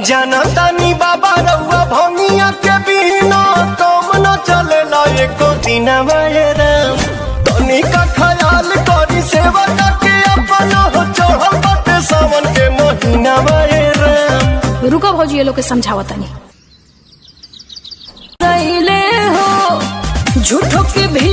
जनतानी बाबा रउआ भंगिया के बिना काम न चलेला एको दिन राम। तनी का ख्याल करी सेवा करके अपन हो चढ़ल बाटे सावन के महीना राम। रुको भौजी ये लोग के समझावा तनी हो झूठो की भी